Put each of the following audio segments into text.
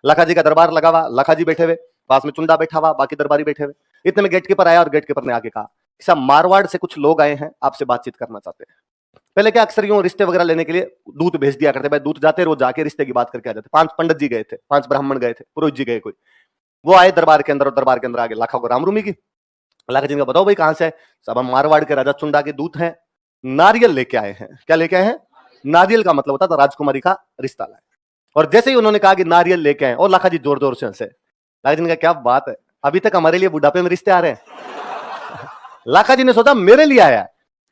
लखा जी का दरबार लगा हुआ, लखा जी बैठे हुए, पास में चुंडा बैठा हुआ, बाकी दरबारी बैठे हुए। इतने में गेट कीपर आया और गेट कीपर ने आके कहा, सब मारवाड़ से कुछ लोग आए हैं, आपसे बातचीत करना चाहते हैं। पहले क्या अक्सर यूं रिश्ते वगैरह लेने के लिए दूत भेज दिया करते, भाई दूत जाते रोज जाके रिश्ते की बात करके आ जाते। 5 पंडित जी गए थे, 5 ब्राह्मण गए थे, पुरोहित जी गए कोई। वो आए दरबार के अंदर और दरबार के अंदर आगे लाखा को रामरूमी की। लाखा जी ने बताओ भाई कहां से है? सब हम मारवाड़ के राजा चुंडा के दूत हैं, नारियल लेके आए हैं। क्या लेके आए हैं? नारियल का मतलब होता था राजकुमारी का रिश्ता लाए। और जैसे ही उन्होंने कहा कि नारियल लेके आए, और लाखा जी जोर जोर से हंसे। लाखा जी ने कहा क्या बात है, अभी तक हमारे लिए बुढ़ापे में रिश्ते आ रहे हैं। लाखा जी ने सोचा मेरे लिए आया है,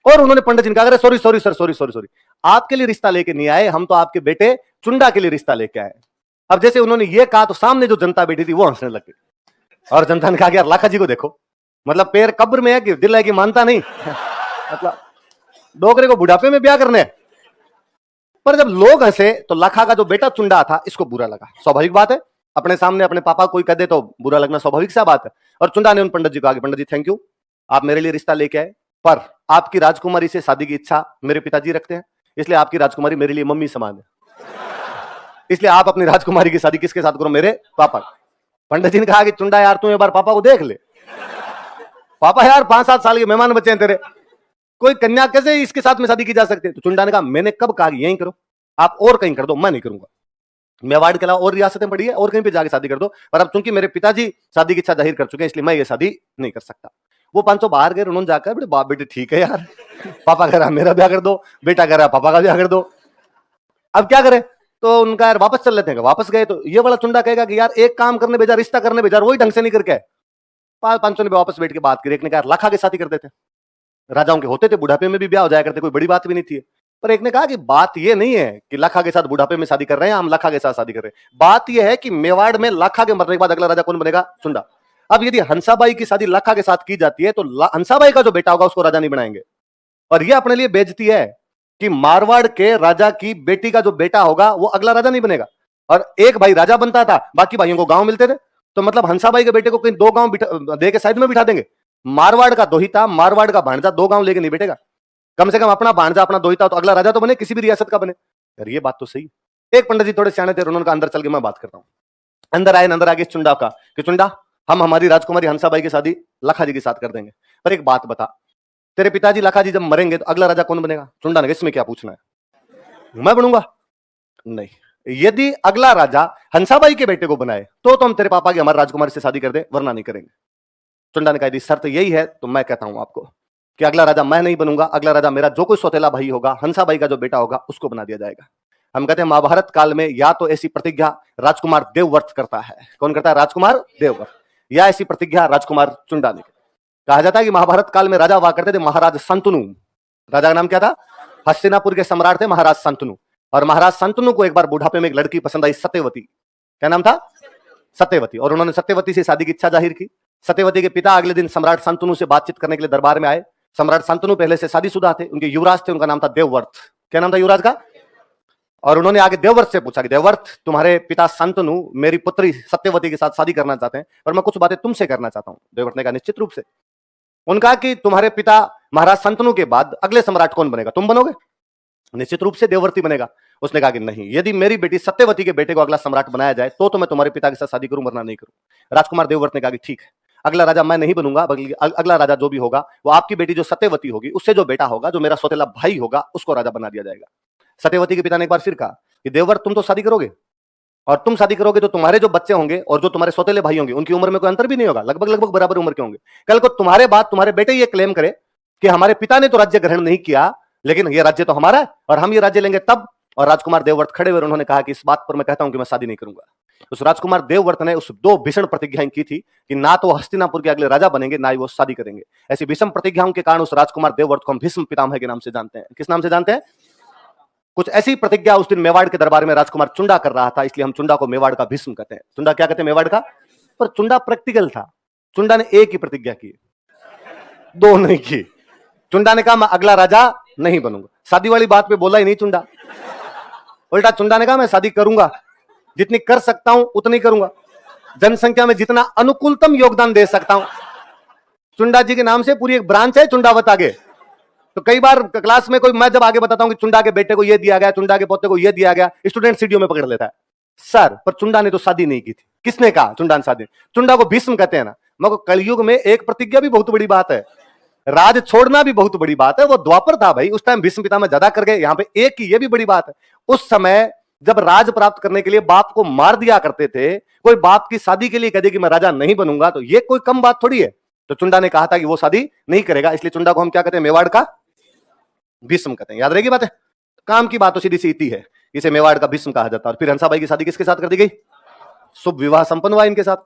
और उन्होंने पंडित जी ने कहा sorry sorry sir, sorry sorry sorry, आपके लिए रिश्ता लेके नहीं आए, हम तो आपके बेटे चुंडा के लिए रिश्ता लेके आए। अब जैसे उन्होंने ये कहा तो सामने जो जनता बैठी थी वो हंसने लग गई, और जनता ने कहा कि यार लाखा जी को देखो, मतलब पैर कब्र में है कि दिल है कि मानता नहीं। मतलब डोकरे को बुढ़ापे में ब्याह करने। पर जब लोग हंसे तो लाखा का जो बेटा चुंडा था इसको बुरा लगा, स्वाभाविक बात है, अपने सामने अपने पापा कोई कह दे तो बुरा लगना स्वाभाविक सा बात है। और चुंडा ने उन पंडित जी को कहा, पंडित जी थैंक यू, आप मेरे लिए रिश्ता लेके आए, पर आपकी राजकुमारी से शादी की इच्छा मेरे पिताजी रखते हैं, इसलिए आपकी राजकुमारी मेरे लिए मम्मी समान है, इसलिए आप अपनी राजकुमारी की शादी किसके साथ करो? मेरे पापा। पंडित जी ने कहा कि चुंडा यार तू एक बार पापा को देख ले, पापा यार 5-7 साल के मेहमान बच्चे हैं तेरे, कोई कन्या कैसे इसके साथ में शादी की जा सकती है? तो चुंडा ने कहा मैंने कब कहा यहीं करो, आप और कहीं कर दो, मैं नहीं करूंगा, मेवाड़ के अलावा और रियासतें पड़ी है और कहीं पे जाके शादी कर दो, पर अब चूंकि मेरे पिताजी शादी की इच्छा जाहिर कर चुके हैं इसलिए मैं ये शादी नहीं कर सकता। वो 500 बाहर गए, उन्होंने जाकर बेटे बाप बेटे ठीक है यार, पापा कह रहा मेरा ब्याह कर दो, बेटा कह रहा पापा का ब्याह कर दो, अब क्या करें? तो उनका यार वापस चल लेते हैं। वापस गए तो ये वाला चुंडा कहेगा कि यार एक काम करने भेजा, रिश्ता करने भेजा, वही ढंग से नहीं करके 500 ने वापस बैठ के बात करी। एक ने कहा लाखा के साथ ही कर देते, राजाओं के होते थे, बुढ़ापे में भी ब्याह हो जाया करते, कोई बड़ी बात भी नहीं थी। पर एक ने कहा कि बात ये नहीं है कि लाखा के साथ बुढ़ापे में शादी कर रहे हैं, हम लाखा के साथ शादी कर रहे हैं, बात यह है कि मेवाड़ में लाखा के मरने के बाद अगला राजा कौन बनेगा? चुंडा। अब यदि हंसाबाई की शादी लाखा के साथ की जाती है तो हंसाबाई का जो बेटा होगा उसको राजा नहीं बनाएंगे, और यह अपने लिए बेइज्जती है कि मारवाड़ के राजा की बेटी का जो बेटा होगा वो अगला राजा नहीं बनेगा। और एक भाई राजा बनता था, बाकी भाइयों को गांव मिलते थे, तो मतलब हंसाबाई के बेटे को कहीं 2 गांव दे के साइड में बिठा देंगे। मारवाड़ का दोहिता, मारवाड़ का भांजा 2 गांव लेके नहीं बैठेगा, कम से कम अपना भांजा अपना दोहिता तो अगला राजा तो बने, किसी भी रियासत का बने। यार ये बात तो सही। एक पंडित जी थोड़े सियाने थे, उन्होंने कहा अंदर चल के मैं बात करता हूं। अंदर आए, अंदर आगे चुंडा का कि चुंडा हम हमारी राजकुमारी हंसाबाई की शादी लखा जी के साथ कर देंगे, पर एक बात बता, तेरे पिताजी लखा जी जब मरेंगे तो अगला राजा कौन बनेगा? चुंडा ने इसमें क्या पूछना है, मैं बनूंगा? नहीं, यदि अगला राजा हंसाबाई के बेटे को बनाए तो हम तेरे पापा की हमारी राजकुमारी से शादी कर दे, वरना नहीं करेंगे। चुंडा ने कहा यदि शर्त यही है तो मैं कहता हूं आपको कि अगला राजा मैं नहीं बनूंगा, अगला राजा मेरा जो कोई सौतेला भाई होगा, हंसाबाई का जो बेटा होगा उसको बना दिया जाएगा। हम कहते हैं महाभारत काल में या तो ऐसी प्रतिज्ञा राजकुमार देवव्रत करता है, कौन करता है? राजकुमार देवव्रत, या ऐसी प्रतिज्ञा राजकुमार चुंडा ने। कहा जाता है कि महाभारत काल में राजा हुआ करते थे महाराज शांतनु, राजा का नाम क्या था? हस्तिनापुर के सम्राट थे महाराज शांतनु, और महाराज शांतनु को एक बार बुढ़ापे में एक लड़की पसंद आई, सत्यवती। क्या नाम था? सत्यवती। और उन्होंने सत्यवती से शादी की इच्छा जाहिर की। सत्यवती के पिता अगले दिन सम्राट शांतनु से बातचीत करने के लिए दरबार में आए। सम्राट शांतनु पहले से शादीशुदा थे, उनके युवराज थे, उनका नाम था देवव्रत। क्या नाम था युवराज का? और उन्होंने आगे देवव्रत से पूछा कि देवव्रत तुम्हारे पिता शांतनु मेरी पुत्री सत्यवती के साथ शादी करना चाहते हैं, और मैं कुछ बातें तुमसे करना चाहता हूं। देवव्रत ने कहा निश्चित रूप से। उनका कि तुम्हारे पिता महाराज शांतनु के बाद अगले सम्राट कौन बनेगा? तुम बनोगे? निश्चित रूप से देवव्रत बनेगा। उसने कहा कि नहीं, यदि मेरी बेटी सत्यवती के बेटे को अगला सम्राट बनाया जाए तो मैं तुम्हारे पिता के साथ शादी करूं, वरना नहीं करूं। राजकुमार देवव्रत ने कहा कि ठीक है, अगला राजा मैं नहीं बनूंगा, बल्कि अगला राजा जो भी होगा वो आपकी बेटी जो सत्यवती होगी उससे जो बेटा होगा, जो मेरा सौतेला भाई होगा, उसको राजा बना दिया जाएगा। सत्यवती के पिता ने एक बार फिर कहा कि देवव्रत तुम तो शादी करोगे, और तुम शादी करोगे तो तुम्हारे जो बच्चे होंगे और जो तुम्हारे सौतेले भाई होंगे उनकी उम्र में कोई अंतर भी नहीं होगा, लगभग लगभग बराबर उम्र के होंगे। कल को तुम्हारे बाद तुम्हारे बेटे ये क्लेम करे कि हमारे पिता ने तो राज्य ग्रहण नहीं किया, लेकिन ये राज्य तो हमारा है और हम ये राज्य लेंगे तब। और राजकुमार देवव्रत खड़े हुए उन्होंने कहा कि इस बात पर मैं कहता हूं कि मैं शादी नहीं करूंगा। उस राजकुमार देवव्रत ने उस 2 भीषण प्रतिज्ञाएं की थी कि ना तो हस्तिनापुर के अगले राजा बनेंगे, ना ही वो शादी करेंगे। ऐसी भीषण प्रतिज्ञाओं के कारण उस राजकुमार देवव्रत को हम भीष्म पितामह के नाम से जानते हैं। किस नाम से जानते हैं? कुछ ऐसी प्रतिज्ञा उस दिन मेवाड़ के दरबार में राजकुमार चुंडा कर रहा था, इसलिए हम चुंडा को मेवाड़ का भीष्म कहते हैं। चुंडा क्या कहते हैं? मेवाड़ का। पर चुंडा प्रैक्टिकल था, चुंडा ने एक ही प्रतिज्ञा की, 2 नहीं की। चुंडा ने कहा मैं अगला राजा नहीं बनूंगा, शादी वाली बात पे बोला ही नहीं चुंडा। उल्टा चुंडा ने कहा मैं शादी करूंगा, जितनी कर सकता हूं उतनी करूंगा, जनसंख्या में जितना अनुकूलतम योगदान दे सकता हूं। चुंडा जी के नाम से पूरी एक ब्रांच है चुंडावत आगे। तो कई बार क्लास में कोई, मैं जब आगे बताता हूं कि चुंडा के बेटे को ये दिया गया, चुंडा के पोते को ये दिया गया, स्टूडेंट सीढ़ियों में पकड़ लेता है। सर पर चुंडा ने तो शादी नहीं की थी। किसने कहा चुंडा ने शादी? चुंडा को भीष्म कहते हैं ना। मगर कलयुग में एक प्रतिज्ञा भी बहुत बड़ी बात है, राज छोड़ना भी बहुत बड़ी बात है। वो द्वापर था भाई, उस टाइम भीष्म पितामह ज्यादा कर गए, यहाँ पे एक ही, ये भी बड़ी बात है। उस समय जब राज प्राप्त करने के लिए बाप को मार दिया करते थे, कोई बाप की शादी के लिए कह दे कि मैं राजा नहीं बनूंगा, तो ये कोई कम बात थोड़ी है। तो चुंडा ने कहा था कि वो शादी नहीं करेगा, इसलिए चुंडा को हम क्या कहते हैं? मेवाड़ का भीष्म कहते हैं। याद रहेगी बात है। काम की बात तो सीधी सी इतनी है, इसे मेवाड़ का भीष्म कहा जाता है। और फिर हंसाबाई की शादी किसके साथ कर दी गई? शुभ विवाह संपन्न हुआ इनके साथ।